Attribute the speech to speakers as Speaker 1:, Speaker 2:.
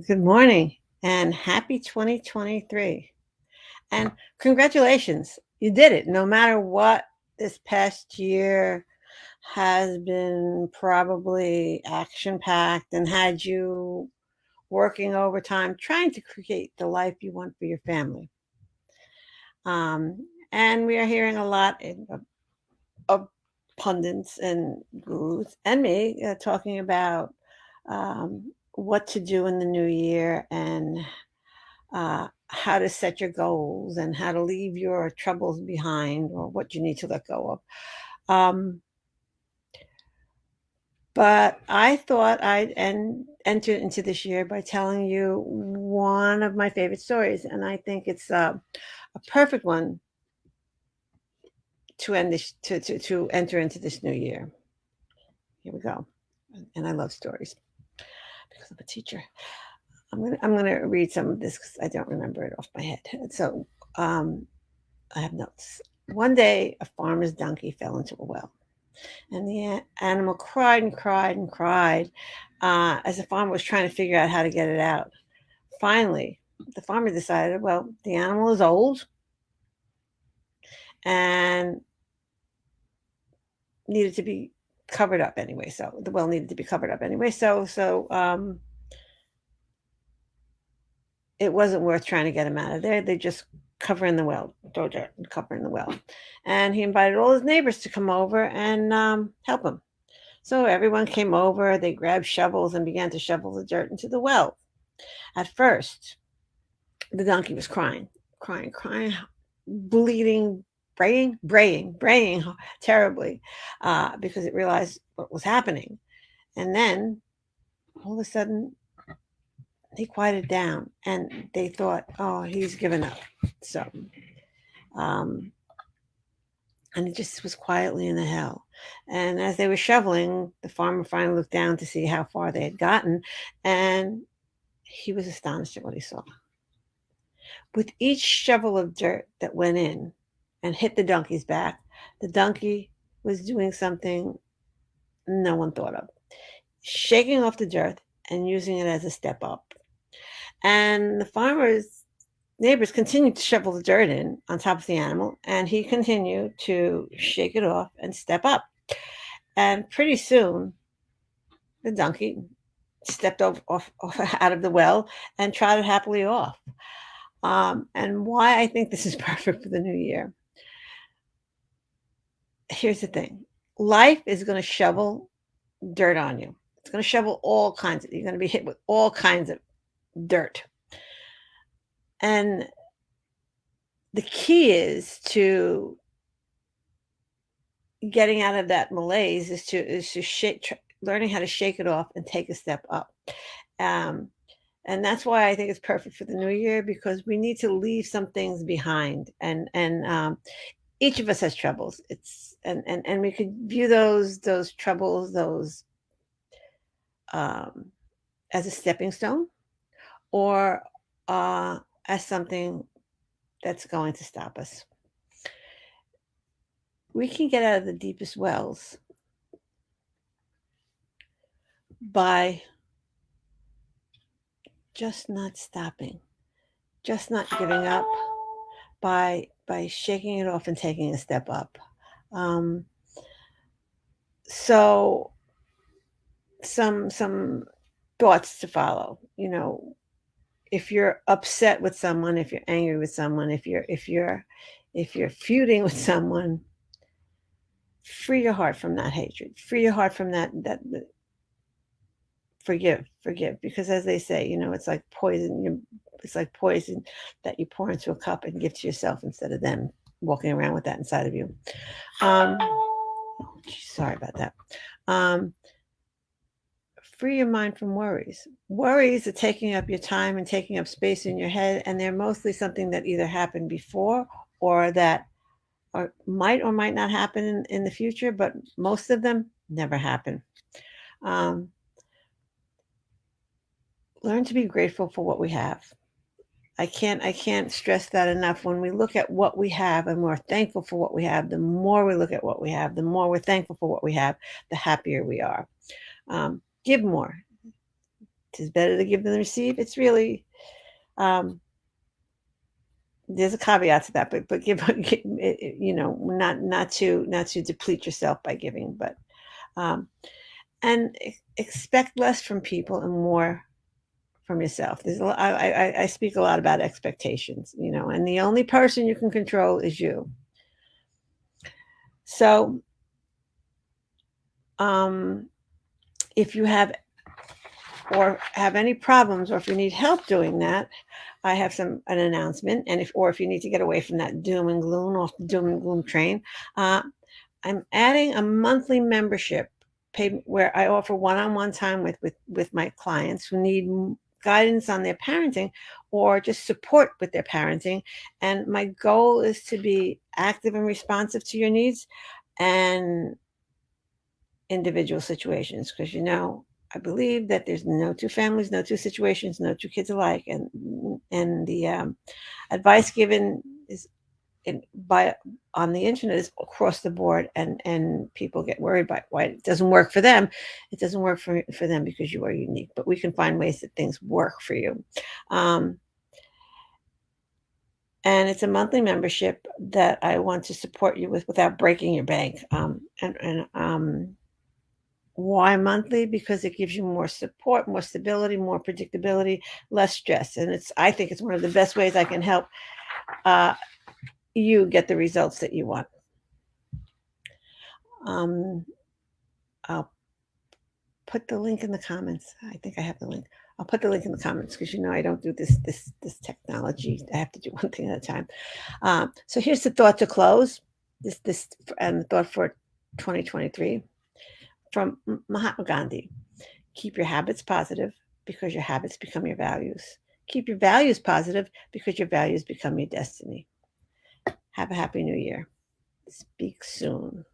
Speaker 1: Good morning and happy 2023. And congratulations, you did it. No matter what this past year has been probably action packed and had you working overtime, trying to create the life you want for your family. And we are hearing a lot of pundits and gurus and me talking about what to do in the new year and how to set your goals and how to leave your troubles behind or what you need to let go of. Um, but I thought I'd enter into this year by telling you one of my favorite stories, and I think it's a perfect one to end this to enter into this new year. Here we go, and I love stories because I'm a teacher. I'm gonna read some of this because I don't remember it off my head. So um, I have notes. One day, a farmer's donkey fell into a well, and the animal cried and cried and cried as the farmer was trying to figure out how to get it out. Finally, the farmer decided, well, the animal is old and needed to be covered up anyway. So the well needed to be covered up anyway. So it wasn't worth trying to get him out of there. They just cover in the well, throw dirt and cover in the well. And he invited all his neighbors to come over and help him. So everyone came over, they grabbed shovels and began to shovel the dirt into the well. At first, the donkey was crying, bleeding, braying terribly because it realized what was happening. And then all of a sudden, he quieted down and they thought, oh, he's given up. So, um, and it just was quietly in the hell. And as they were shoveling, the farmer finally looked down to see how far they had gotten, and he was astonished at what he saw. With each shovel of dirt that went in and hit the donkey's back, the donkey was doing something no one thought of, shaking off the dirt and using it as a step up. And the farmer's neighbors continued to shovel the dirt in on top of the animal, and he continued to shake it off and step up. And pretty soon, the donkey stepped off out of the well and trotted happily off. And why I think this is perfect for the new year. Here's the thing. Life is going to shovel dirt on you. It's going to shovel all kinds of, you're going to be hit with all kinds of dirt. And the key is to getting out of that malaise is to learning how to shake it off and take a step up. Um, and that's why I think it's perfect for the new year because we need to leave some things behind and each of us has troubles. It's and we could view those troubles those um, as a stepping stone or as something that's going to stop us. We can get out of the deepest wells by just not stopping, just not giving up, by shaking it off and taking a step up. Um, so some thoughts to follow. You know, if you're upset with someone, if you're angry with someone, if you're feuding with someone, free your heart from that hatred. Free your heart from that forgive. Because as they say, you know, it's like poison. It's like poison that you pour into a cup and give to yourself instead of them walking around with that inside of you. Um, Sorry about that. Um, Free your mind from worries. Worries are taking up your time and taking up space in your head, and they're mostly something that either happened before or that or might not happen in the future, but most of them never happen. Um, Learn to be grateful for what we have. I can't stress that enough. When we look at what we have and we're thankful for what we have, the more we look at what we have, the more we're thankful for what we have, the happier we are. Give more. It's better to give than receive. It's really, um, there's a caveat to that, but not to deplete yourself by giving, but um, and expect less from people and more from yourself. I speak a lot about expectations, and the only person you can control is you. So, um, if you have any problems, or if you need help doing that, I have an announcement. And if you need to get away from that doom and gloom train, uh, I'm adding a monthly membership payment where I offer one-on-one time with my clients who need guidance on their parenting or just support with their parenting. And my goal is to be active and responsive to your needs and individual situations, because I believe that there's no two families, no two situations, no two kids alike, and the advice given is by on the internet is across the board, and people get worried by why it doesn't work for them. It doesn't work for them because you are unique, but we can find ways that things work for you. um, and it's a monthly membership that I want to support you with without breaking your bank. Why monthly? Because it gives you more support, more stability, more predictability, less stress, and I think it's one of the best ways I can help uh, you get the results that you want. um, I'll put the link in the comments. I think I have the link. I'll put the link in the comments, because I don't do this technology. I have to do one thing at a time. So here's the thought to close this and the thought for 2023 from Mahatma Gandhi. Keep your habits positive, because your habits become your values. Keep your values positive, because your values become your destiny. Have a happy new year. Speak soon.